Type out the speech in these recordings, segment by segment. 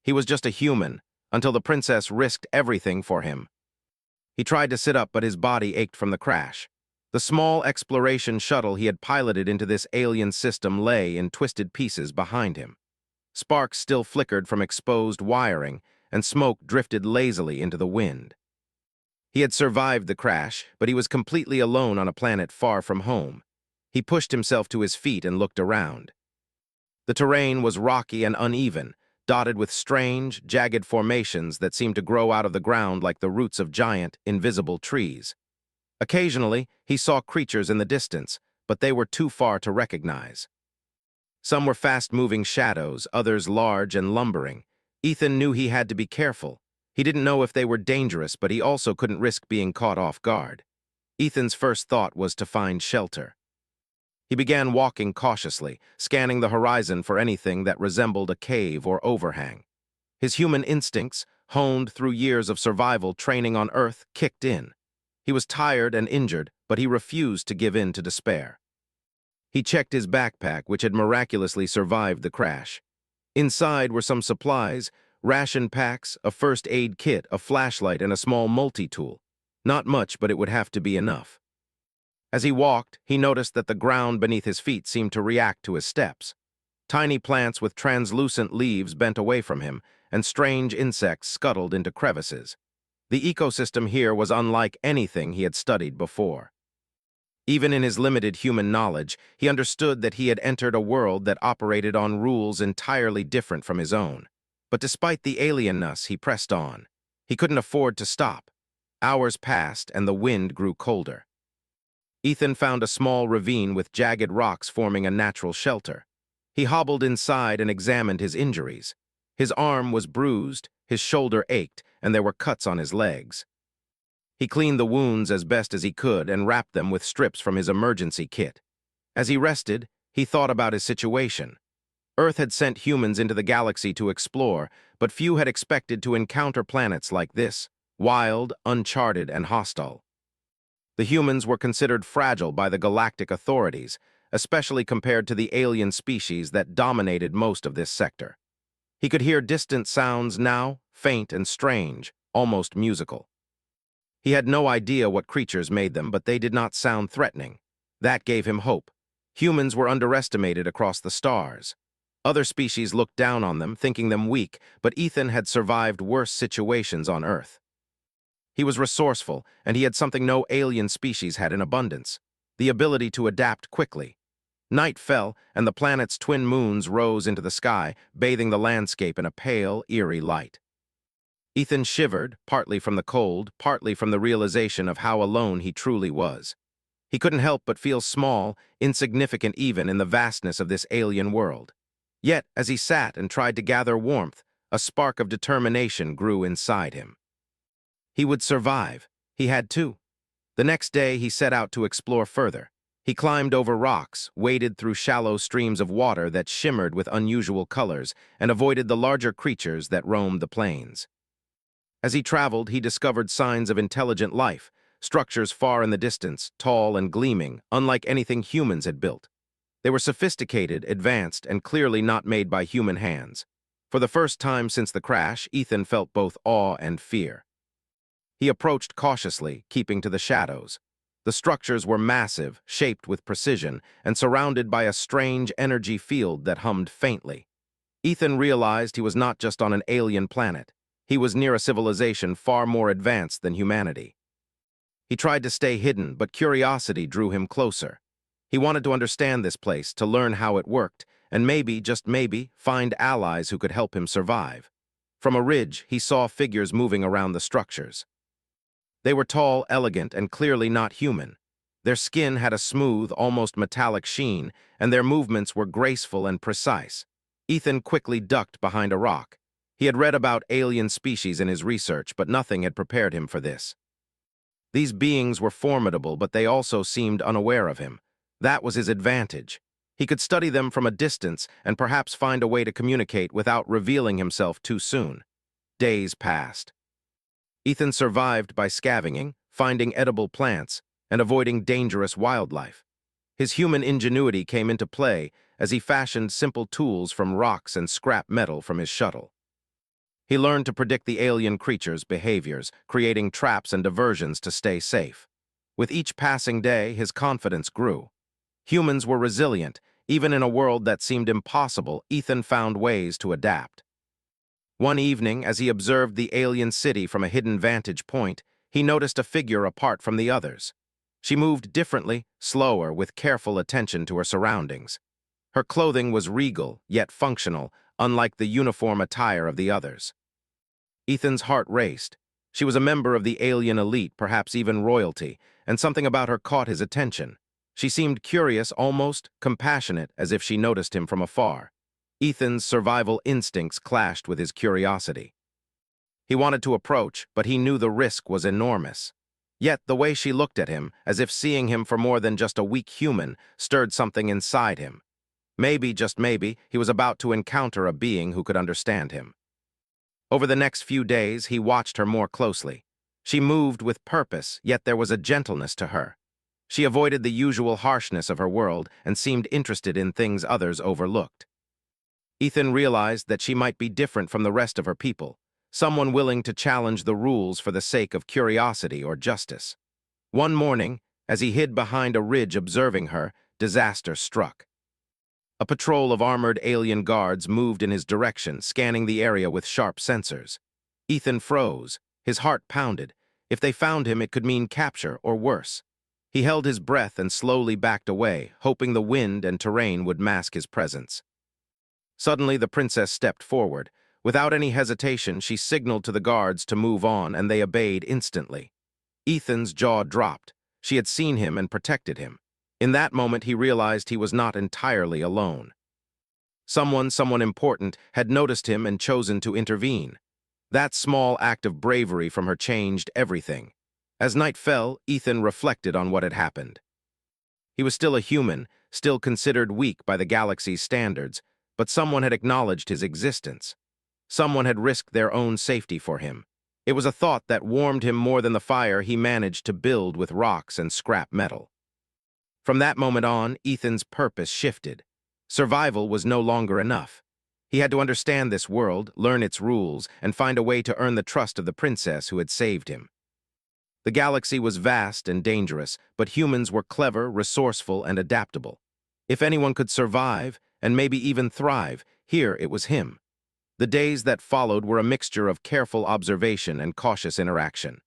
He was just a human, until the princess risked everything for him. He tried to sit up, but his body ached from the crash. The small exploration shuttle he had piloted into this alien system lay in twisted pieces behind him. Sparks still flickered from exposed wiring, and smoke drifted lazily into the wind. He had survived the crash, but he was completely alone on a planet far from home. He pushed himself to his feet and looked around. The terrain was rocky and uneven, dotted with strange, jagged formations that seemed to grow out of the ground like the roots of giant, invisible trees. Occasionally, he saw creatures in the distance, but they were too far to recognize. Some were fast-moving shadows, others large and lumbering. Ethan knew he had to be careful. He didn't know if they were dangerous, but he also couldn't risk being caught off guard. Ethan's first thought was to find shelter. He began walking cautiously, scanning the horizon for anything that resembled a cave or overhang. His human instincts, honed through years of survival training on Earth, kicked in. He was tired and injured, but he refused to give in to despair. He checked his backpack, which had miraculously survived the crash. Inside were some supplies, ration packs, a first aid kit, a flashlight, and a small multi-tool. Not much, but it would have to be enough. As he walked, he noticed that the ground beneath his feet seemed to react to his steps. Tiny plants with translucent leaves bent away from him, and strange insects scuttled into crevices. The ecosystem here was unlike anything he had studied before. Even in his limited human knowledge, he understood that he had entered a world that operated on rules entirely different from his own. But despite the alienness, he pressed on. He couldn't afford to stop. Hours passed, and the wind grew colder. Ethan found a small ravine with jagged rocks forming a natural shelter. He hobbled inside and examined his injuries. His arm was bruised, his shoulder ached, and there were cuts on his legs. He cleaned the wounds as best as he could and wrapped them with strips from his emergency kit. As he rested, he thought about his situation. Earth had sent humans into the galaxy to explore, but few had expected to encounter planets like this, wild, uncharted, and hostile. The humans were considered fragile by the galactic authorities, especially compared to the alien species that dominated most of this sector. He could hear distant sounds now, faint and strange, almost musical. He had no idea what creatures made them, but they did not sound threatening. That gave him hope. Humans were underestimated across the stars. Other species looked down on them, thinking them weak, but Ethan had survived worse situations on Earth. He was resourceful, and he had something no alien species had in abundance: the ability to adapt quickly. Night fell, and the planet's twin moons rose into the sky, bathing the landscape in a pale, eerie light. Ethan shivered, partly from the cold, partly from the realization of how alone he truly was. He couldn't help but feel small, insignificant even in the vastness of this alien world. Yet, as he sat and tried to gather warmth, a spark of determination grew inside him. He would survive. He had to. The next day, he set out to explore further. He climbed over rocks, waded through shallow streams of water that shimmered with unusual colors, and avoided the larger creatures that roamed the plains. As he traveled, he discovered signs of intelligent life, structures far in the distance, tall and gleaming, unlike anything humans had built. They were sophisticated, advanced, and clearly not made by human hands. For the first time since the crash, Ethan felt both awe and fear. He approached cautiously, keeping to the shadows. The structures were massive, shaped with precision, and surrounded by a strange energy field that hummed faintly. Ethan realized he was not just on an alien planet. He was near a civilization far more advanced than humanity. He tried to stay hidden, but curiosity drew him closer. He wanted to understand this place, to learn how it worked, and maybe, just maybe, find allies who could help him survive. From a ridge, he saw figures moving around the structures. They were tall, elegant, and clearly not human. Their skin had a smooth, almost metallic sheen, and their movements were graceful and precise. Ethan quickly ducked behind a rock. He had read about alien species in his research, but nothing had prepared him for this. These beings were formidable, but they also seemed unaware of him. That was his advantage. He could study them from a distance and perhaps find a way to communicate without revealing himself too soon. Days passed. Ethan survived by scavenging, finding edible plants, and avoiding dangerous wildlife. His human ingenuity came into play as he fashioned simple tools from rocks and scrap metal from his shuttle. He learned to predict the alien creatures' behaviors, creating traps and diversions to stay safe. With each passing day, his confidence grew. Humans were resilient. Even in a world that seemed impossible, Ethan found ways to adapt. One evening, as he observed the alien city from a hidden vantage point, he noticed a figure apart from the others. She moved differently, slower, with careful attention to her surroundings. Her clothing was regal, yet functional, unlike the uniform attire of the others. Ethan's heart raced. She was a member of the alien elite, perhaps even royalty, and something about her caught his attention. She seemed curious, almost compassionate, as if she noticed him from afar. Ethan's survival instincts clashed with his curiosity. He wanted to approach, but he knew the risk was enormous. Yet the way she looked at him, as if seeing him for more than just a weak human, stirred something inside him. Maybe, just maybe, he was about to encounter a being who could understand him. Over the next few days, he watched her more closely. She moved with purpose, yet there was a gentleness to her. She avoided the usual harshness of her world and seemed interested in things others overlooked. Ethan realized that she might be different from the rest of her people, someone willing to challenge the rules for the sake of curiosity or justice. One morning, as he hid behind a ridge observing her, disaster struck. A patrol of armored alien guards moved in his direction, scanning the area with sharp sensors. Ethan froze. His heart pounded. If they found him, it could mean capture or worse. He held his breath and slowly backed away, hoping the wind and terrain would mask his presence. Suddenly, the princess stepped forward. Without any hesitation, she signaled to the guards to move on, and they obeyed instantly. Ethan's jaw dropped. She had seen him and protected him. In that moment, he realized he was not entirely alone. Someone important, had noticed him and chosen to intervene. That small act of bravery from her changed everything. As night fell, Ethan reflected on what had happened. He was still a human, still considered weak by the galaxy's standards, but someone had acknowledged his existence. Someone had risked their own safety for him. It was a thought that warmed him more than the fire he managed to build with rocks and scrap metal. From that moment on, Ethan's purpose shifted. Survival was no longer enough. He had to understand this world, learn its rules, and find a way to earn the trust of the princess who had saved him. The galaxy was vast and dangerous, but humans were clever, resourceful, and adaptable. If anyone could survive, and maybe even thrive, here it was him. The days that followed were a mixture of careful observation and cautious interaction.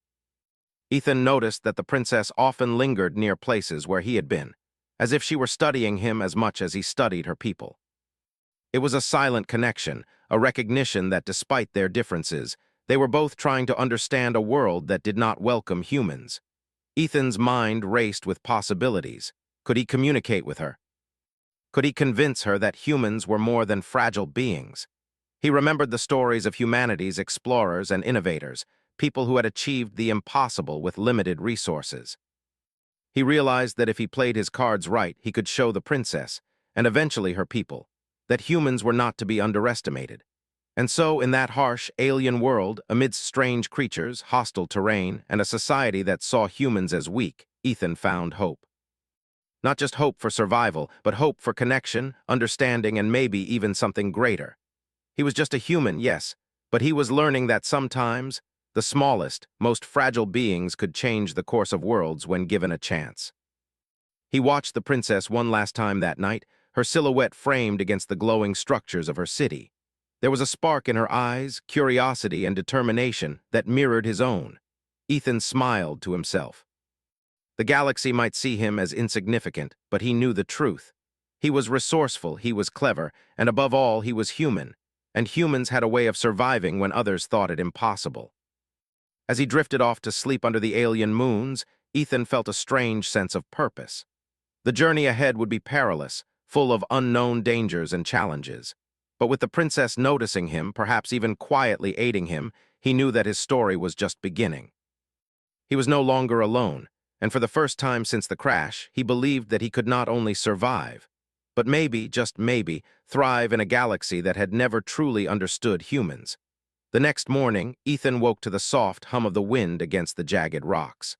Ethan noticed that the princess often lingered near places where he had been, as if she were studying him as much as he studied her people. It was a silent connection, a recognition that despite their differences, they were both trying to understand a world that did not welcome humans. Ethan's mind raced with possibilities. Could he communicate with her? Could he convince her that humans were more than fragile beings? He remembered the stories of humanity's explorers and innovators, people who had achieved the impossible with limited resources. He realized that if he played his cards right, he could show the princess, and eventually her people, that humans were not to be underestimated. And so, in that harsh, alien world, amidst strange creatures, hostile terrain, and a society that saw humans as weak, Ethan found hope. Not just hope for survival, but hope for connection, understanding, and maybe even something greater. He was just a human, yes, but he was learning that sometimes, the smallest, most fragile beings could change the course of worlds when given a chance. He watched the princess one last time that night, her silhouette framed against the glowing structures of her city. There was a spark in her eyes, curiosity and determination that mirrored his own. Ethan smiled to himself. The galaxy might see him as insignificant, but he knew the truth. He was resourceful, he was clever, and above all, he was human. And humans had a way of surviving when others thought it impossible. As he drifted off to sleep under the alien moons, Ethan felt a strange sense of purpose. The journey ahead would be perilous, full of unknown dangers and challenges. But with the princess noticing him, perhaps even quietly aiding him, he knew that his story was just beginning. He was no longer alone, and for the first time since the crash, he believed that he could not only survive, but maybe, just maybe, thrive in a galaxy that had never truly understood humans. The next morning, Ethan woke to the soft hum of the wind against the jagged rocks.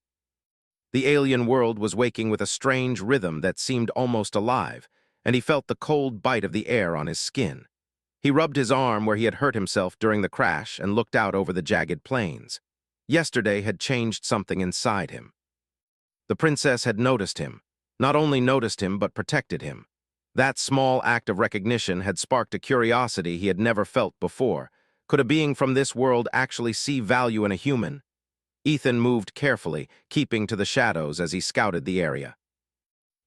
The alien world was waking with a strange rhythm that seemed almost alive, and he felt the cold bite of the air on his skin. He rubbed his arm where he had hurt himself during the crash and looked out over the jagged plains. Yesterday had changed something inside him. The princess had noticed him. Not only noticed him, but protected him. That small act of recognition had sparked a curiosity he had never felt before. Could a being from this world actually see value in a human? Ethan moved carefully, keeping to the shadows as he scouted the area.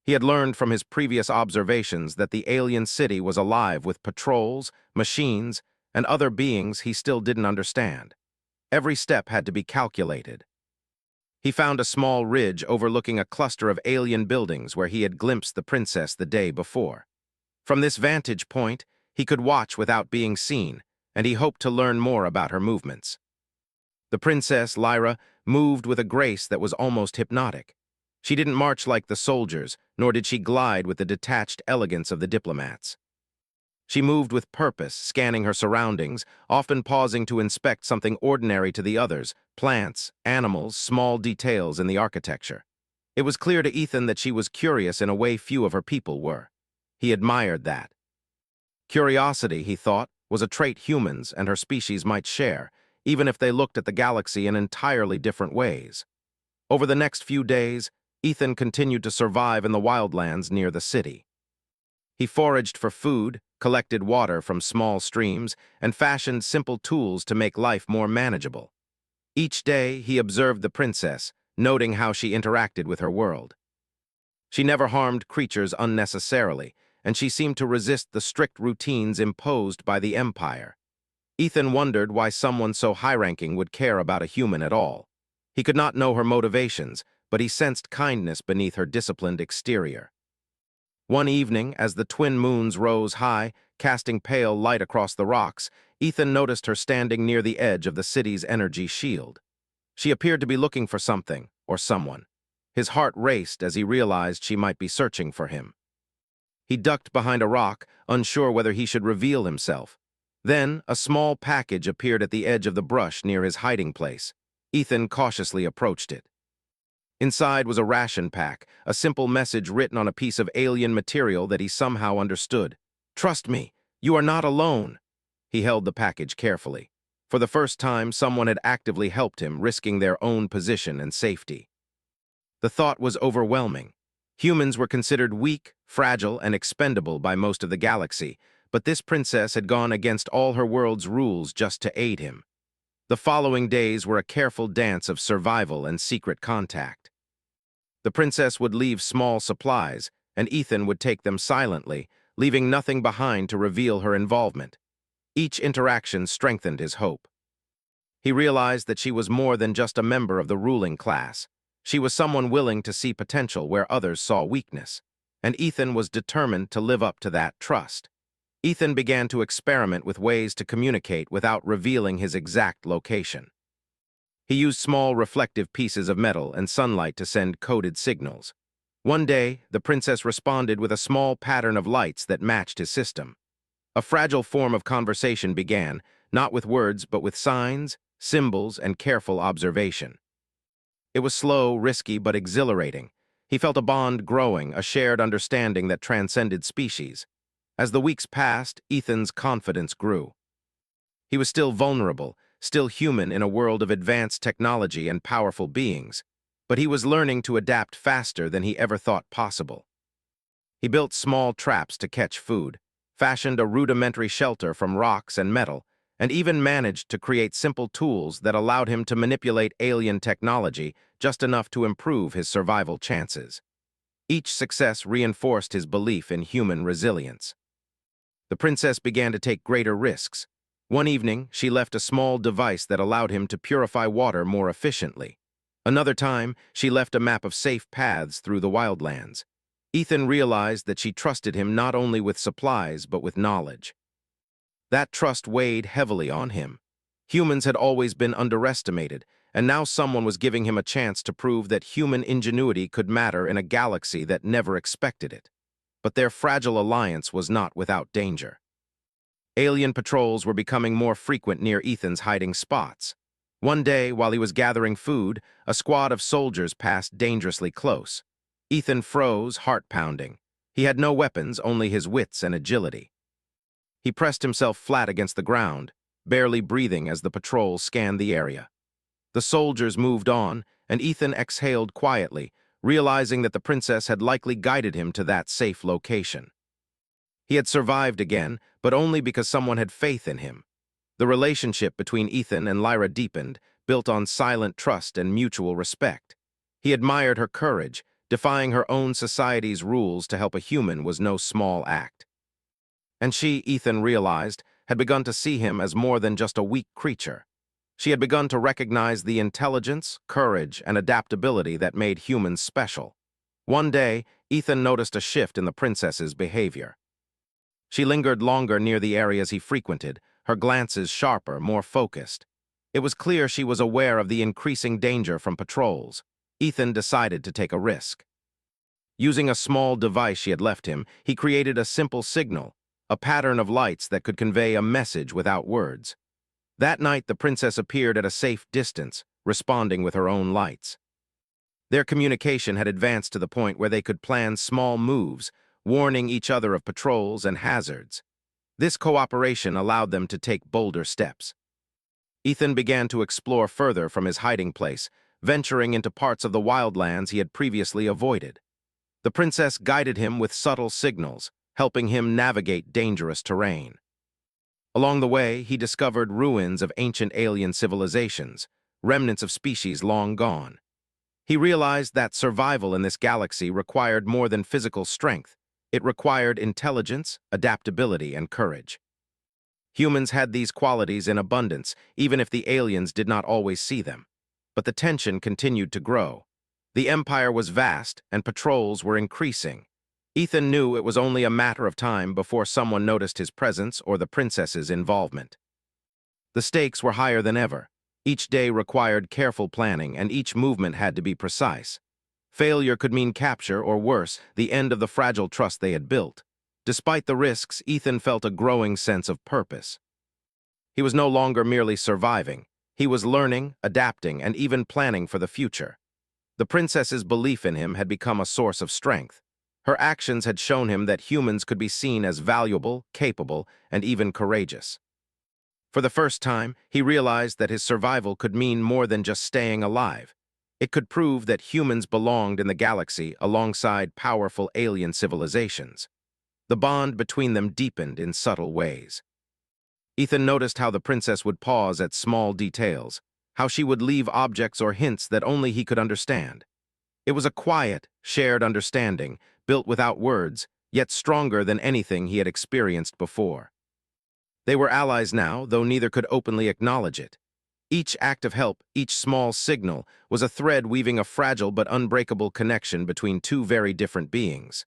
He had learned from his previous observations that the alien city was alive with patrols, machines, and other beings he still didn't understand. Every step had to be calculated. He found a small ridge overlooking a cluster of alien buildings where he had glimpsed the princess the day before. From this vantage point, he could watch without being seen, and he hoped to learn more about her movements. The princess, Lyra, moved with a grace that was almost hypnotic. She didn't march like the soldiers, nor did she glide with the detached elegance of the diplomats. She moved with purpose, scanning her surroundings, often pausing to inspect something ordinary to the others, plants, animals, small details in the architecture. It was clear to Ethan that she was curious in a way few of her people were. He admired that. Curiosity, he thought, was a trait humans and her species might share, even if they looked at the galaxy in entirely different ways. Over the next few days, Ethan continued to survive in the wildlands near the city. He foraged for food, collected water from small streams, and fashioned simple tools to make life more manageable. Each day, he observed the princess, noting how she interacted with her world. She never harmed creatures unnecessarily, and she seemed to resist the strict routines imposed by the Empire. Ethan wondered why someone so high-ranking would care about a human at all. He could not know her motivations, but he sensed kindness beneath her disciplined exterior. One evening, as the twin moons rose high, casting pale light across the rocks, Ethan noticed her standing near the edge of the city's energy shield. She appeared to be looking for something, or someone. His heart raced as he realized she might be searching for him. He ducked behind a rock, unsure whether he should reveal himself. Then, a small package appeared at the edge of the brush near his hiding place. Ethan cautiously approached it. Inside was a ration pack, a simple message written on a piece of alien material that he somehow understood. "Trust me, you are not alone." He held the package carefully. For the first time, someone had actively helped him, risking their own position and safety. The thought was overwhelming. Humans were considered weak, fragile, and expendable by most of the galaxy, but this princess had gone against all her world's rules just to aid him. The following days were a careful dance of survival and secret contact. The princess would leave small supplies, and Ethan would take them silently, leaving nothing behind to reveal her involvement. Each interaction strengthened his hope. He realized that she was more than just a member of the ruling class. She was someone willing to see potential where others saw weakness, and Ethan was determined to live up to that trust. Ethan began to experiment with ways to communicate without revealing his exact location. He used small reflective pieces of metal and sunlight to send coded signals. One day, the princess responded with a small pattern of lights that matched his system. A fragile form of conversation began, not with words but with signs, symbols, and careful observation. It was slow, risky, but exhilarating. He felt a bond growing, a shared understanding that transcended species. As the weeks passed, Ethan's confidence grew. He was still vulnerable, still human in a world of advanced technology and powerful beings, but he was learning to adapt faster than he ever thought possible. He built small traps to catch food, fashioned a rudimentary shelter from rocks and metal, and even managed to create simple tools that allowed him to manipulate alien technology just enough to improve his survival chances. Each success reinforced his belief in human resilience. The princess began to take greater risks. One evening, she left a small device that allowed him to purify water more efficiently. Another time, she left a map of safe paths through the wildlands. Ethan realized that she trusted him not only with supplies but with knowledge. That trust weighed heavily on him. Humans had always been underestimated, and now someone was giving him a chance to prove that human ingenuity could matter in a galaxy that never expected it. But their fragile alliance was not without danger. Alien patrols were becoming more frequent near Ethan's hiding spots. One day, while he was gathering food, a squad of soldiers passed dangerously close. Ethan froze, heart pounding. He had no weapons, only his wits and agility. He pressed himself flat against the ground, barely breathing as the patrol scanned the area. The soldiers moved on, and Ethan exhaled quietly, realizing that the princess had likely guided him to that safe location. He had survived again, but only because someone had faith in him. The relationship between Ethan and Lyra deepened, built on silent trust and mutual respect. He admired her courage. Defying her own society's rules to help a human was no small act. And she, Ethan realized, had begun to see him as more than just a weak creature. She had begun to recognize the intelligence, courage, and adaptability that made humans special. One day, Ethan noticed a shift in the princess's behavior. She lingered longer near the areas he frequented, her glances sharper, more focused. It was clear she was aware of the increasing danger from patrols. Ethan decided to take a risk. Using a small device she had left him, he created a simple signal, a pattern of lights that could convey a message without words. That night, the princess appeared at a safe distance, responding with her own lights. Their communication had advanced to the point where they could plan small moves, warning each other of patrols and hazards. This cooperation allowed them to take bolder steps. Ethan began to explore further from his hiding place, venturing into parts of the wildlands he had previously avoided. The princess guided him with subtle signals, helping him navigate dangerous terrain. Along the way, he discovered ruins of ancient alien civilizations, remnants of species long gone. He realized that survival in this galaxy required more than physical strength. It required intelligence, adaptability, and courage. Humans had these qualities in abundance, even if the aliens did not always see them. But the tension continued to grow. The empire was vast, and patrols were increasing. Ethan knew it was only a matter of time before someone noticed his presence or the princess's involvement. The stakes were higher than ever. Each day required careful planning, and each movement had to be precise. Failure could mean capture, or worse, the end of the fragile trust they had built. Despite the risks, Ethan felt a growing sense of purpose. He was no longer merely surviving. He was learning, adapting, and even planning for the future. The princess's belief in him had become a source of strength. Her actions had shown him that humans could be seen as valuable, capable, and even courageous. For the first time, he realized that his survival could mean more than just staying alive. It could prove that humans belonged in the galaxy alongside powerful alien civilizations. The bond between them deepened in subtle ways. Ethan noticed how the princess would pause at small details, how she would leave objects or hints that only he could understand. It was a quiet, shared understanding, built without words, yet stronger than anything he had experienced before. They were allies now, though neither could openly acknowledge it. Each act of help, each small signal, was a thread weaving a fragile but unbreakable connection between two very different beings.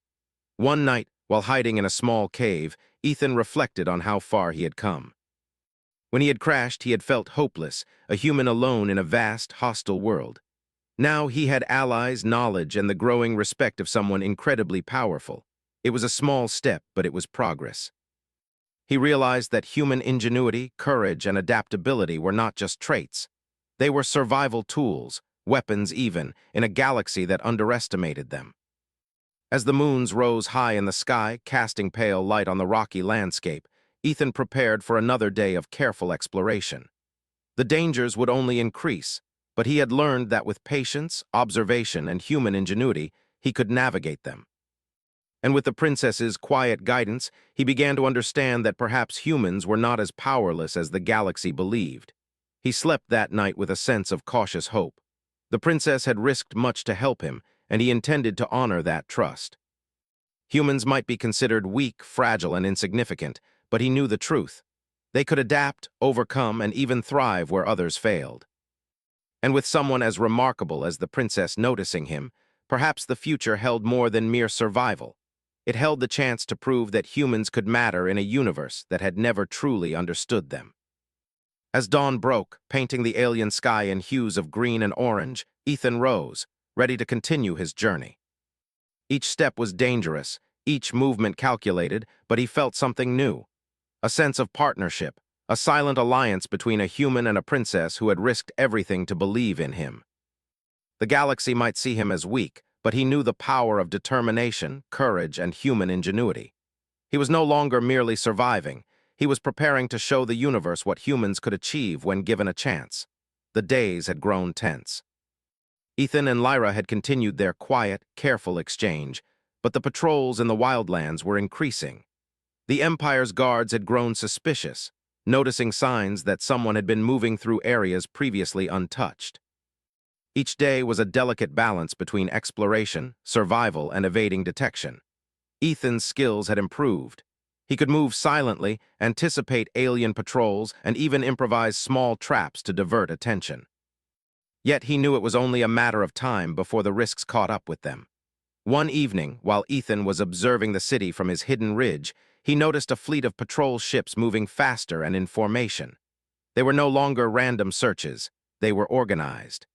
One night, while hiding in a small cave, Ethan reflected on how far he had come. When he had crashed, he had felt hopeless, a human alone in a vast, hostile world. Now he had allies, knowledge, and the growing respect of someone incredibly powerful. It was a small step, but it was progress. He realized that human ingenuity, courage, and adaptability were not just traits. They were survival tools, weapons even, in a galaxy that underestimated them. As the moons rose high in the sky, casting pale light on the rocky landscape, Ethan prepared for another day of careful exploration. The dangers would only increase, but he had learned that with patience, observation, and human ingenuity, he could navigate them. And with the princess's quiet guidance, he began to understand that perhaps humans were not as powerless as the galaxy believed. He slept that night with a sense of cautious hope. The princess had risked much to help him, and he intended to honor that trust. Humans might be considered weak, fragile, and insignificant, but he knew the truth. They could adapt, overcome, and even thrive where others failed. And with someone as remarkable as the princess noticing him, perhaps the future held more than mere survival. It held the chance to prove that humans could matter in a universe that had never truly understood them. As dawn broke, painting the alien sky in hues of green and orange, Ethan rose, ready to continue his journey. Each step was dangerous, each movement calculated, but he felt something new. A sense of partnership, a silent alliance between a human and a princess who had risked everything to believe in him. The galaxy might see him as weak, but he knew the power of determination, courage, and human ingenuity. He was no longer merely surviving. He was preparing to show the universe what humans could achieve when given a chance. The days had grown tense. Ethan and Lyra had continued their quiet, careful exchange, but the patrols in the wildlands were increasing. The Empire's guards had grown suspicious, noticing signs that someone had been moving through areas previously untouched. Each day was a delicate balance between exploration, survival, and evading detection. Ethan's skills had improved. He could move silently, anticipate alien patrols, and even improvise small traps to divert attention. Yet he knew it was only a matter of time before the risks caught up with them. One evening, while Ethan was observing the city from his hidden ridge, he noticed a fleet of patrol ships moving faster and in formation. They were no longer random searches. They were organized.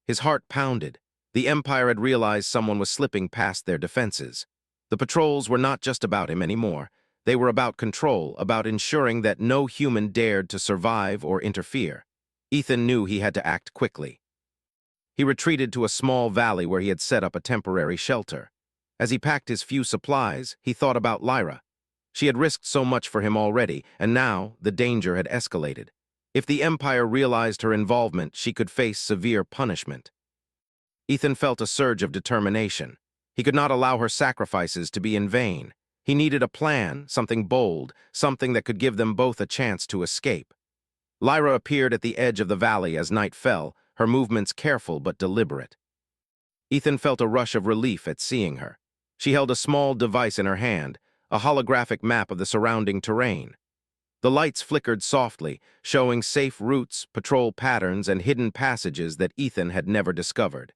His heart pounded. The Empire had realized someone was slipping past their defenses. The patrols were not just about him anymore. They were about control, about ensuring that no human dared to survive or interfere. Ethan knew he had to act quickly. He retreated to a small valley where he had set up a temporary shelter. As he packed his few supplies, he thought about Lyra. She had risked so much for him already, and now the danger had escalated. If the Empire realized her involvement, she could face severe punishment. Ethan felt a surge of determination. He could not allow her sacrifices to be in vain. He needed a plan, something bold, something that could give them both a chance to escape. Lyra appeared at the edge of the valley as night fell, her movements careful but deliberate. Ethan felt a rush of relief at seeing her. She held a small device in her hand, a holographic map of the surrounding terrain. The lights flickered softly, showing safe routes, patrol patterns, and hidden passages that Ethan had never discovered.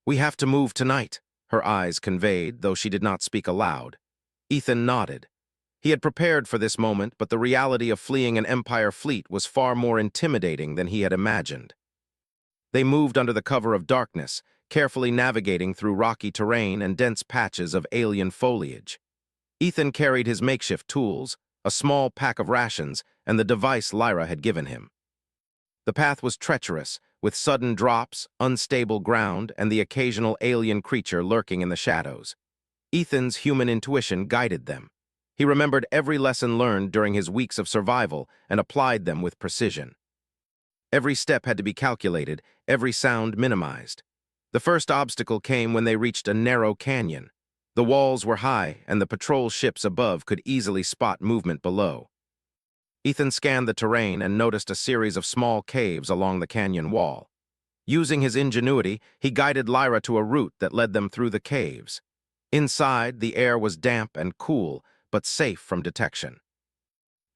"We have to move tonight," her eyes conveyed, though she did not speak aloud. Ethan nodded. He had prepared for this moment, but the reality of fleeing an Empire fleet was far more intimidating than he had imagined. They moved under the cover of darkness, carefully navigating through rocky terrain and dense patches of alien foliage. Ethan carried his makeshift tools, a small pack of rations, and the device Lyra had given him. The path was treacherous, with sudden drops, unstable ground, and the occasional alien creature lurking in the shadows. Ethan's human intuition guided them. He remembered every lesson learned during his weeks of survival and applied them with precision. Every step had to be calculated, every sound minimized. The first obstacle came when they reached a narrow canyon. The walls were high, and the patrol ships above could easily spot movement below. Ethan scanned the terrain and noticed a series of small caves along the canyon wall. Using his ingenuity, he guided Lyra to a route that led them through the caves. Inside, the air was damp and cool, but safe from detection.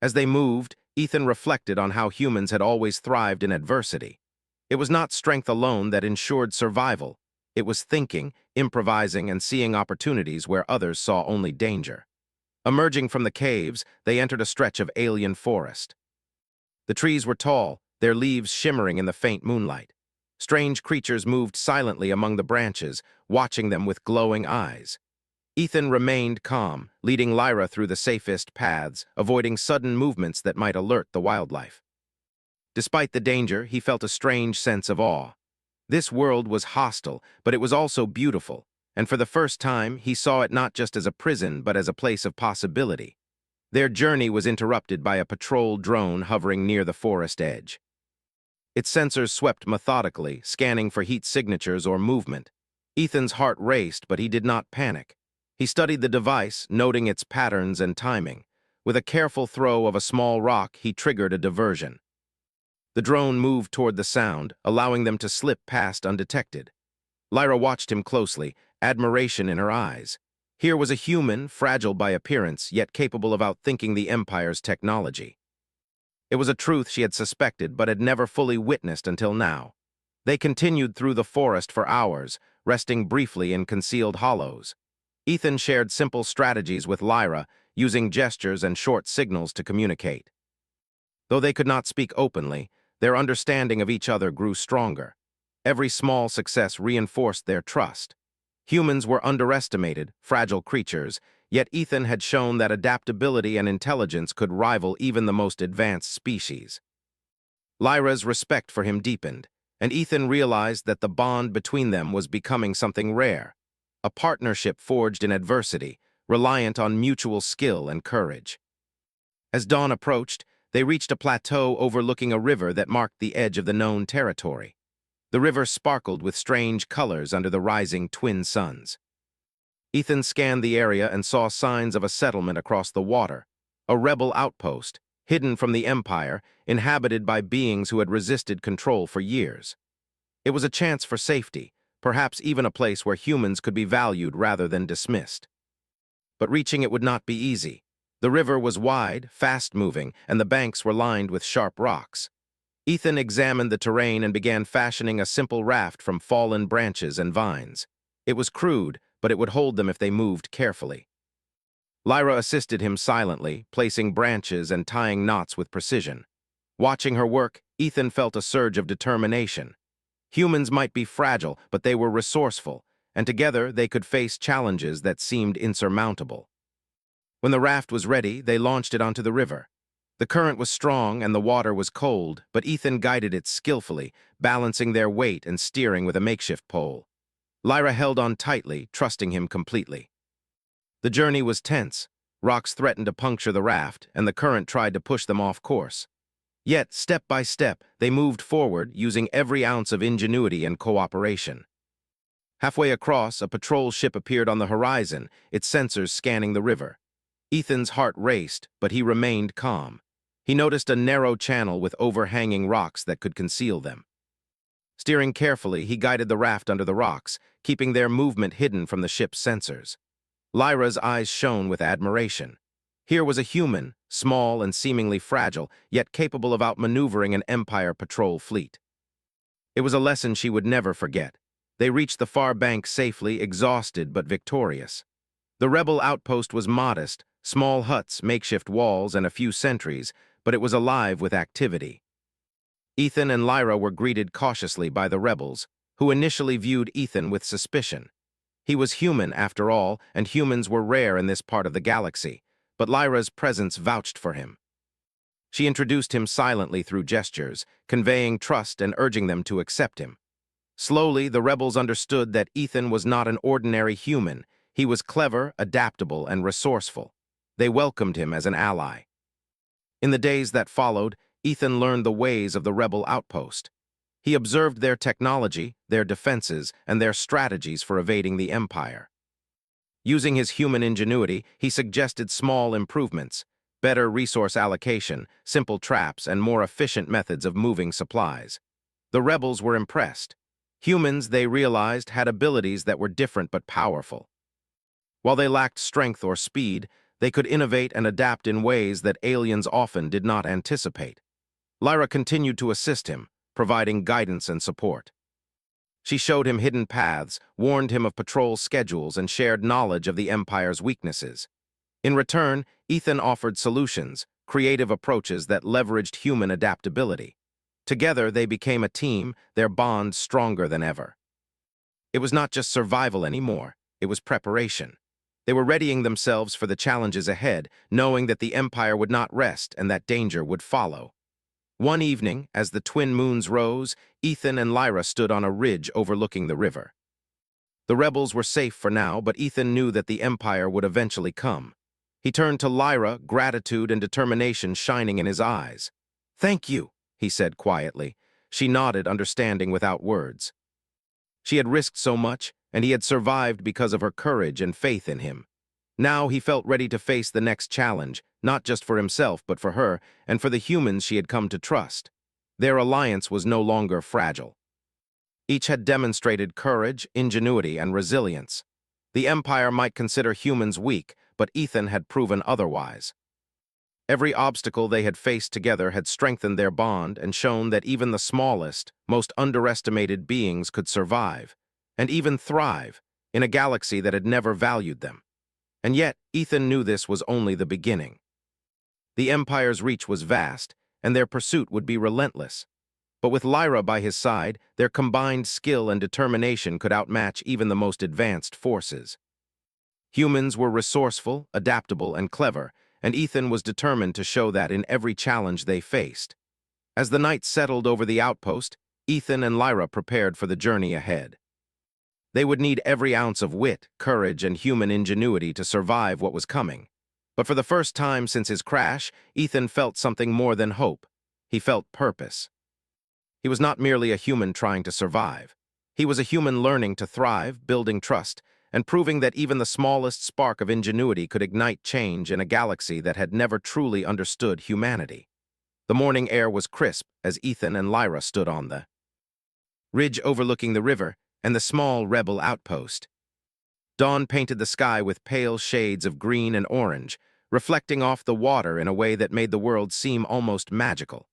As they moved, Ethan reflected on how humans had always thrived in adversity. It was not strength alone that ensured survival. It was thinking, improvising, and seeing opportunities where others saw only danger. Emerging from the caves, they entered a stretch of alien forest. The trees were tall, their leaves shimmering in the faint moonlight. Strange creatures moved silently among the branches, watching them with glowing eyes. Ethan remained calm, leading Lyra through the safest paths, avoiding sudden movements that might alert the wildlife. Despite the danger, he felt a strange sense of awe. This world was hostile, but it was also beautiful, and for the first time, he saw it not just as a prison, but as a place of possibility. Their journey was interrupted by a patrol drone hovering near the forest edge. Its sensors swept methodically, scanning for heat signatures or movement. Ethan's heart raced, but he did not panic. He studied the device, noting its patterns and timing. With a careful throw of a small rock, he triggered a diversion. The drone moved toward the sound, allowing them to slip past undetected. Lyra watched him closely, admiration in her eyes. Here was a human, fragile by appearance, yet capable of outthinking the Empire's technology. It was a truth she had suspected, but had never fully witnessed until now. They continued through the forest for hours, resting briefly in concealed hollows. Ethan shared simple strategies with Lyra, using gestures and short signals to communicate. Though they could not speak openly, their understanding of each other grew stronger. Every small success reinforced their trust. Humans were underestimated, fragile creatures, yet Ethan had shown that adaptability and intelligence could rival even the most advanced species. Lyra's respect for him deepened, and Ethan realized that the bond between them was becoming something rare. A partnership forged in adversity, reliant on mutual skill and courage. As dawn approached, they reached a plateau overlooking a river that marked the edge of the known territory. The river sparkled with strange colors under the rising twin suns. Ethan scanned the area and saw signs of a settlement across the water, a rebel outpost, hidden from the Empire, inhabited by beings who had resisted control for years. It was a chance for safety, perhaps even a place where humans could be valued rather than dismissed. But reaching it would not be easy. The river was wide, fast-moving, and the banks were lined with sharp rocks. Ethan examined the terrain and began fashioning a simple raft from fallen branches and vines. It was crude, but it would hold them if they moved carefully. Lyra assisted him silently, placing branches and tying knots with precision. Watching her work, Ethan felt a surge of determination. Humans might be fragile, but they were resourceful, and together they could face challenges that seemed insurmountable. When the raft was ready, they launched it onto the river. The current was strong and the water was cold, but Ethan guided it skillfully, balancing their weight and steering with a makeshift pole. Lyra held on tightly, trusting him completely. The journey was tense. Rocks threatened to puncture the raft, and the current tried to push them off course. Yet, step by step, they moved forward, using every ounce of ingenuity and cooperation. Halfway across, a patrol ship appeared on the horizon, its sensors scanning the river. Ethan's heart raced, but he remained calm. He noticed a narrow channel with overhanging rocks that could conceal them. Steering carefully, he guided the raft under the rocks, keeping their movement hidden from the ship's sensors. Lyra's eyes shone with admiration. Here was a human, small and seemingly fragile, yet capable of outmaneuvering an Empire patrol fleet. It was a lesson she would never forget. They reached the far bank safely, exhausted but victorious. The rebel outpost was modest, small huts, makeshift walls, and a few sentries, but it was alive with activity. Ethan and Lyra were greeted cautiously by the rebels, who initially viewed Ethan with suspicion. He was human, after all, and humans were rare in this part of the galaxy, but Lyra's presence vouched for him. She introduced him silently through gestures, conveying trust and urging them to accept him. Slowly, the rebels understood that Ethan was not an ordinary human. He was clever, adaptable, and resourceful. They welcomed him as an ally. In the days that followed, Ethan learned the ways of the rebel outpost. He observed their technology, their defenses, and their strategies for evading the Empire. Using his human ingenuity, he suggested small improvements, better resource allocation, simple traps, and more efficient methods of moving supplies. The rebels were impressed. Humans, they realized, had abilities that were different but powerful. While they lacked strength or speed, they could innovate and adapt in ways that aliens often did not anticipate. Lyra continued to assist him, providing guidance and support. She showed him hidden paths, warned him of patrol schedules, and shared knowledge of the Empire's weaknesses. In return, Ethan offered solutions, creative approaches that leveraged human adaptability. Together, they became a team, their bond stronger than ever. It was not just survival anymore, it was preparation. They were readying themselves for the challenges ahead, knowing that the Empire would not rest and that danger would follow. One evening, as the twin moons rose, Ethan and Lyra stood on a ridge overlooking the river. The rebels were safe for now, but Ethan knew that the Empire would eventually come. He turned to Lyra, gratitude and determination shining in his eyes. "Thank you," he said quietly. She nodded, understanding without words. She had risked so much, and he had survived because of her courage and faith in him. Now he felt ready to face the next challenge, not just for himself, but for her, and for the humans she had come to trust. Their alliance was no longer fragile. Each had demonstrated courage, ingenuity, and resilience. The Empire might consider humans weak, but Ethan had proven otherwise. Every obstacle they had faced together had strengthened their bond and shown that even the smallest, most underestimated beings could survive, and even thrive, in a galaxy that had never valued them. And yet, Ethan knew this was only the beginning. The Empire's reach was vast, and their pursuit would be relentless. But with Lyra by his side, their combined skill and determination could outmatch even the most advanced forces. Humans were resourceful, adaptable, and clever, and Ethan was determined to show that in every challenge they faced. As the night settled over the outpost, Ethan and Lyra prepared for the journey ahead. They would need every ounce of wit, courage, and human ingenuity to survive what was coming. But for the first time since his crash, Ethan felt something more than hope. He felt purpose. He was not merely a human trying to survive. He was a human learning to thrive, building trust, and proving that even the smallest spark of ingenuity could ignite change in a galaxy that had never truly understood humanity. The morning air was crisp as Ethan and Lyra stood on the ridge overlooking the river and the small rebel outpost. Dawn painted the sky with pale shades of green and orange, reflecting off the water in a way that made the world seem almost magical.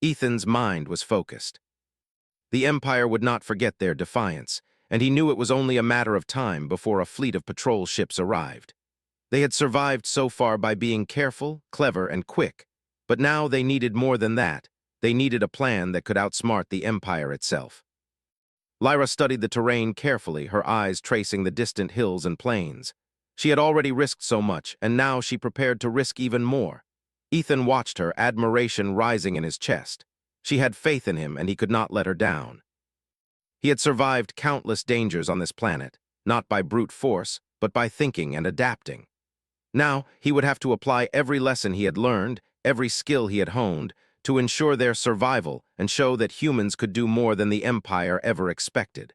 Ethan's mind was focused. The Empire would not forget their defiance, and he knew it was only a matter of time before a fleet of patrol ships arrived. They had survived so far by being careful, clever, and quick, but now they needed more than that. They needed a plan that could outsmart the Empire itself. Lyra studied the terrain carefully, her eyes tracing the distant hills and plains. She had already risked so much, and now she prepared to risk even more. Ethan watched her, admiration rising in his chest. She had faith in him, and he could not let her down. He had survived countless dangers on this planet, not by brute force, but by thinking and adapting. Now, he would have to apply every lesson he had learned, every skill he had honed, to ensure their survival and show that humans could do more than the Empire ever expected.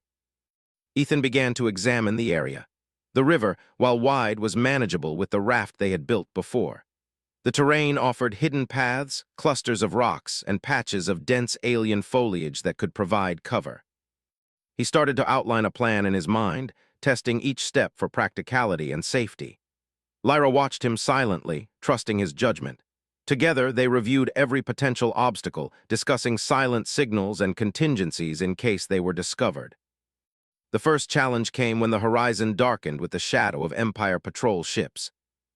Ethan began to examine the area. The river, while wide, was manageable with the raft they had built before. The terrain offered hidden paths, clusters of rocks, and patches of dense alien foliage that could provide cover. He started to outline a plan in his mind, testing each step for practicality and safety. Lyra watched him silently, trusting his judgment. Together, they reviewed every potential obstacle, discussing silent signals and contingencies in case they were discovered. The first challenge came when the horizon darkened with the shadow of Empire patrol ships.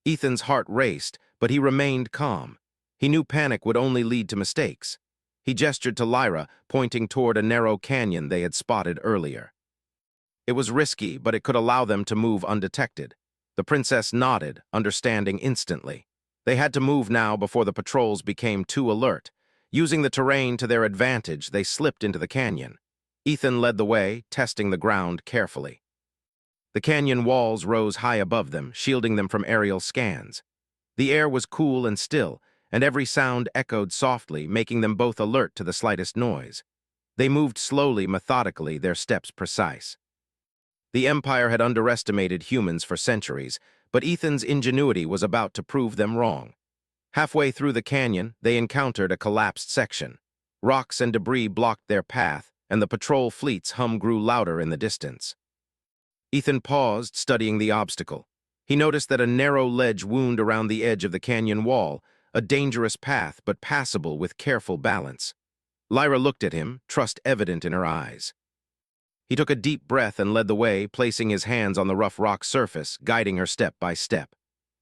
Ethan's heart raced, but he remained calm. He knew panic would only lead to mistakes. He gestured to Lyra, pointing toward a narrow canyon they had spotted earlier. It was risky, but it could allow them to move undetected. The princess nodded, understanding instantly. They had to move now before the patrols became too alert. Using the terrain to their advantage, they slipped into the canyon. Ethan led the way, testing the ground carefully. The canyon walls rose high above them, shielding them from aerial scans. The air was cool and still, and every sound echoed softly, making them both alert to the slightest noise. They moved slowly, methodically, their steps precise. The Empire had underestimated humans for centuries, but Ethan's ingenuity was about to prove them wrong. Halfway through the canyon, they encountered a collapsed section. Rocks and debris blocked their path, and the patrol fleet's hum grew louder in the distance. Ethan paused, studying the obstacle. He noticed that a narrow ledge wound around the edge of the canyon wall, a dangerous path but passable with careful balance. Lyra looked at him, trust evident in her eyes. He took a deep breath and led the way, placing his hands on the rough rock surface, guiding her step by step.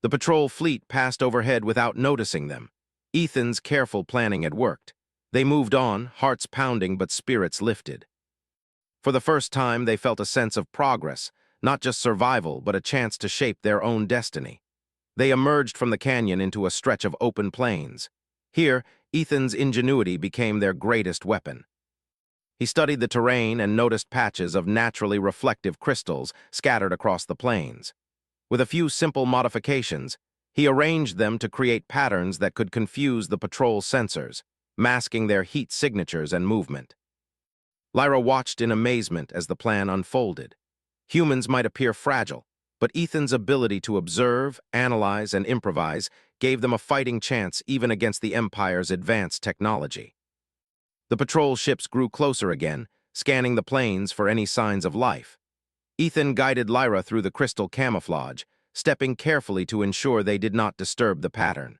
The patrol fleet passed overhead without noticing them. Ethan's careful planning had worked. They moved on, hearts pounding but spirits lifted. For the first time, they felt a sense of progress, not just survival, but a chance to shape their own destiny. They emerged from the canyon into a stretch of open plains. Here, Ethan's ingenuity became their greatest weapon. He studied the terrain and noticed patches of naturally reflective crystals scattered across the plains. With a few simple modifications, he arranged them to create patterns that could confuse the patrol sensors, masking their heat signatures and movement. Lyra watched in amazement as the plan unfolded. Humans might appear fragile, but Ethan's ability to observe, analyze, and improvise gave them a fighting chance even against the Empire's advanced technology. The patrol ships grew closer again, scanning the plains for any signs of life. Ethan guided Lyra through the crystal camouflage, stepping carefully to ensure they did not disturb the pattern.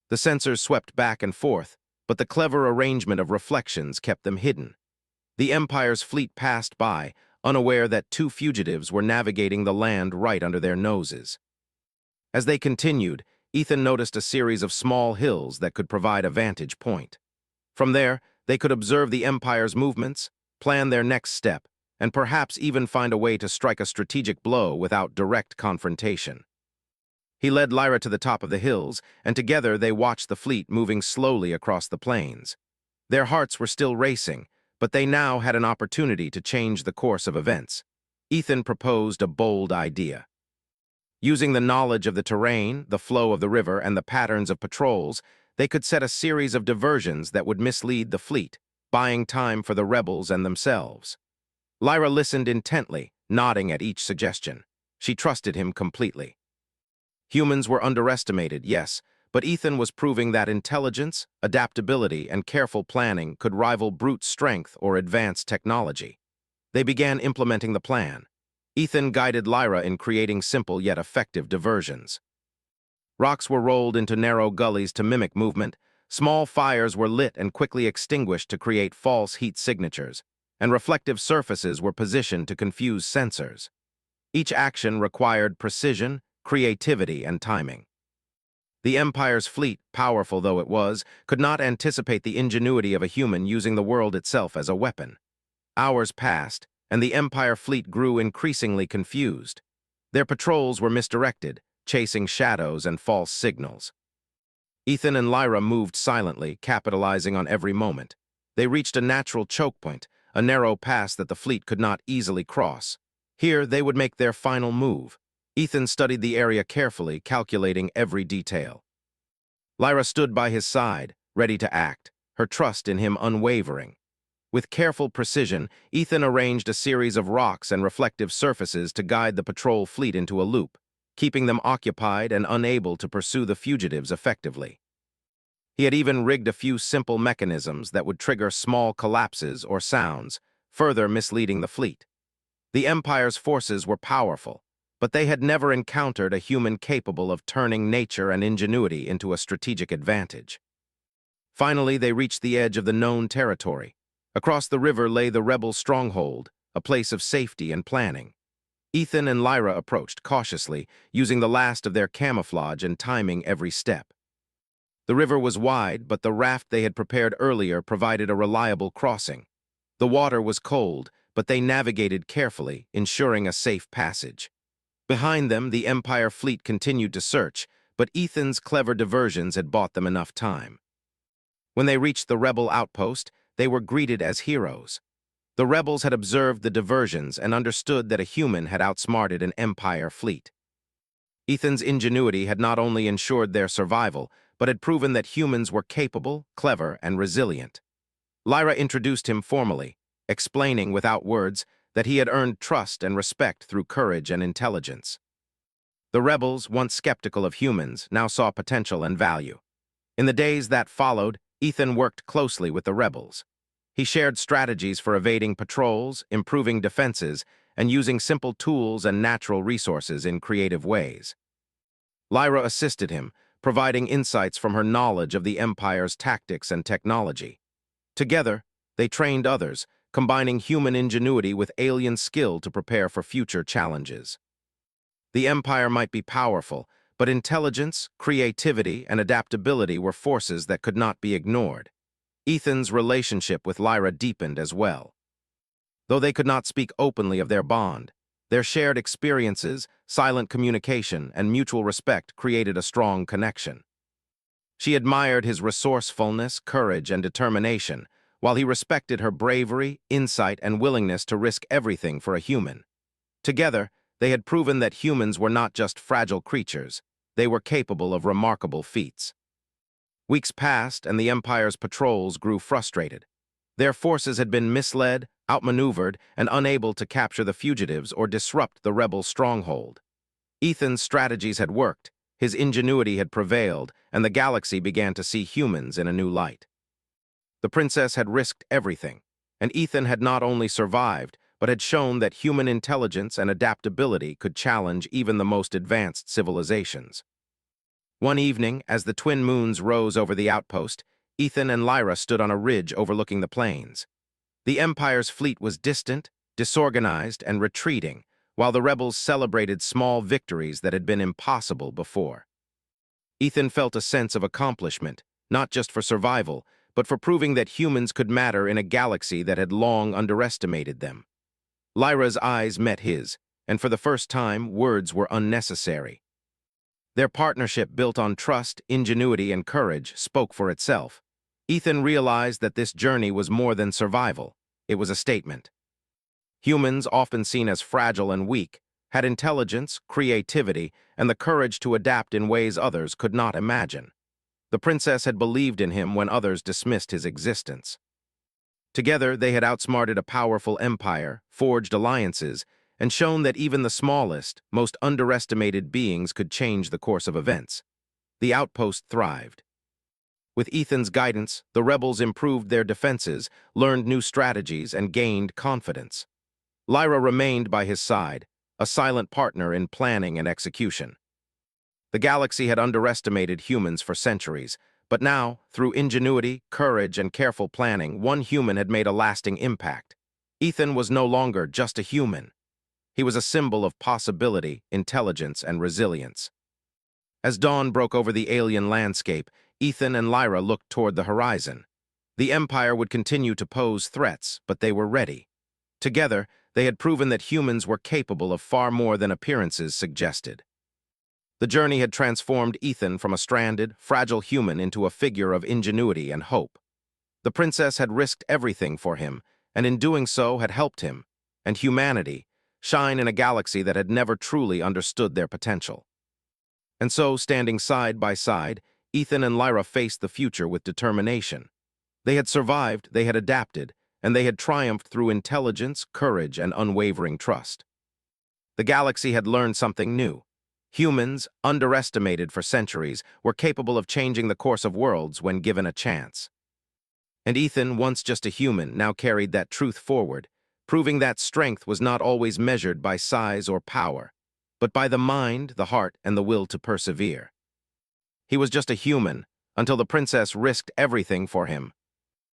The sensors swept back and forth, but the clever arrangement of reflections kept them hidden. The Empire's fleet passed by, unaware that two fugitives were navigating the land right under their noses. As they continued, Ethan noticed a series of small hills that could provide a vantage point. From there, they could observe the Empire's movements, plan their next step, and perhaps even find a way to strike a strategic blow without direct confrontation. He led Lyra to the top of the hills, and together they watched the fleet moving slowly across the plains. Their hearts were still racing, but they now had an opportunity to change the course of events. Ethan proposed a bold idea. Using the knowledge of the terrain, the flow of the river, and the patterns of patrols, they could set a series of diversions that would mislead the fleet, buying time for the rebels and themselves. Lyra listened intently, nodding at each suggestion. She trusted him completely. Humans were underestimated, yes, but Ethan was proving that intelligence, adaptability, and careful planning could rival brute strength or advanced technology. They began implementing the plan. Ethan guided Lyra in creating simple yet effective diversions. Rocks were rolled into narrow gullies to mimic movement, small fires were lit and quickly extinguished to create false heat signatures, and reflective surfaces were positioned to confuse sensors. Each action required precision, creativity, and timing. The Empire's fleet, powerful though it was, could not anticipate the ingenuity of a human using the world itself as a weapon. Hours passed, and the Empire fleet grew increasingly confused. Their patrols were misdirected, chasing shadows and false signals. Ethan and Lyra moved silently, capitalizing on every moment. They reached a natural choke point, a narrow pass that the fleet could not easily cross. Here, they would make their final move. Ethan studied the area carefully, calculating every detail. Lyra stood by his side, ready to act, her trust in him unwavering. With careful precision, Ethan arranged a series of rocks and reflective surfaces to guide the patrol fleet into a loop, keeping them occupied and unable to pursue the fugitives effectively. He had even rigged a few simple mechanisms that would trigger small collapses or sounds, further misleading the fleet. The Empire's forces were powerful, but they had never encountered a human capable of turning nature and ingenuity into a strategic advantage. Finally, they reached the edge of the known territory. Across the river lay the rebel stronghold, a place of safety and planning. Ethan and Lyra approached cautiously, using the last of their camouflage and timing every step. The river was wide, but the raft they had prepared earlier provided a reliable crossing. The water was cold, but they navigated carefully, ensuring a safe passage. Behind them, the Empire fleet continued to search, but Ethan's clever diversions had bought them enough time. When they reached the rebel outpost, they were greeted as heroes. The rebels had observed the diversions and understood that a human had outsmarted an Empire fleet. Ethan's ingenuity had not only ensured their survival, but had proven that humans were capable, clever, and resilient. Lyra introduced him formally, explaining without words that he had earned trust and respect through courage and intelligence. The rebels, once skeptical of humans, now saw potential and value. In the days that followed, Ethan worked closely with the rebels. He shared strategies for evading patrols, improving defenses, and using simple tools and natural resources in creative ways. Lyra assisted him, providing insights from her knowledge of the Empire's tactics and technology. Together, they trained others, combining human ingenuity with alien skill to prepare for future challenges. The Empire might be powerful, but intelligence, creativity, and adaptability were forces that could not be ignored. Ethan's relationship with Lyra deepened as well. Though they could not speak openly of their bond, their shared experiences, silent communication, and mutual respect created a strong connection. She admired his resourcefulness, courage, and determination, while he respected her bravery, insight, and willingness to risk everything for a human. Together, they had proven that humans were not just fragile creatures, they were capable of remarkable feats. Weeks passed, and the Empire's patrols grew frustrated. Their forces had been misled, outmaneuvered, and unable to capture the fugitives or disrupt the rebel stronghold. Ethan's strategies had worked, his ingenuity had prevailed, and the galaxy began to see humans in a new light. The princess had risked everything, and Ethan had not only survived, but had shown that human intelligence and adaptability could challenge even the most advanced civilizations. One evening, as the twin moons rose over the outpost, Ethan and Lyra stood on a ridge overlooking the plains. The Empire's fleet was distant, disorganized, and retreating, while the rebels celebrated small victories that had been impossible before. Ethan felt a sense of accomplishment, not just for survival, but for proving that humans could matter in a galaxy that had long underestimated them. Lyra's eyes met his, and for the first time, words were unnecessary. Their partnership, built on trust, ingenuity, and courage, spoke for itself. Ethan realized that this journey was more than survival. It was a statement. Humans, often seen as fragile and weak, had intelligence, creativity, and the courage to adapt in ways others could not imagine. The princess had believed in him when others dismissed his existence. Together, they had outsmarted a powerful empire, forged alliances, and shown that even the smallest, most underestimated beings could change the course of events. The outpost thrived. With Ethan's guidance, the rebels improved their defenses, learned new strategies, and gained confidence. Lyra remained by his side, a silent partner in planning and execution. The galaxy had underestimated humans for centuries, but now, through ingenuity, courage, and careful planning, one human had made a lasting impact. Ethan was no longer just a human. He was a symbol of possibility, intelligence, and resilience. As dawn broke over the alien landscape, Ethan and Lyra looked toward the horizon. The Empire would continue to pose threats, but they were ready. Together, they had proven that humans were capable of far more than appearances suggested. The journey had transformed Ethan from a stranded, fragile human into a figure of ingenuity and hope. The princess had risked everything for him, and in doing so had helped him, and humanity, shine in a galaxy that had never truly understood their potential. And so, standing side by side, Ethan and Lyra faced the future with determination. They had survived, they had adapted, and they had triumphed through intelligence, courage, and unwavering trust. The galaxy had learned something new. Humans, underestimated for centuries, were capable of changing the course of worlds when given a chance. And Ethan, once just a human, now carried that truth forward, proving that strength was not always measured by size or power, but by the mind, the heart, and the will to persevere. He was just a human, until the princess risked everything for him,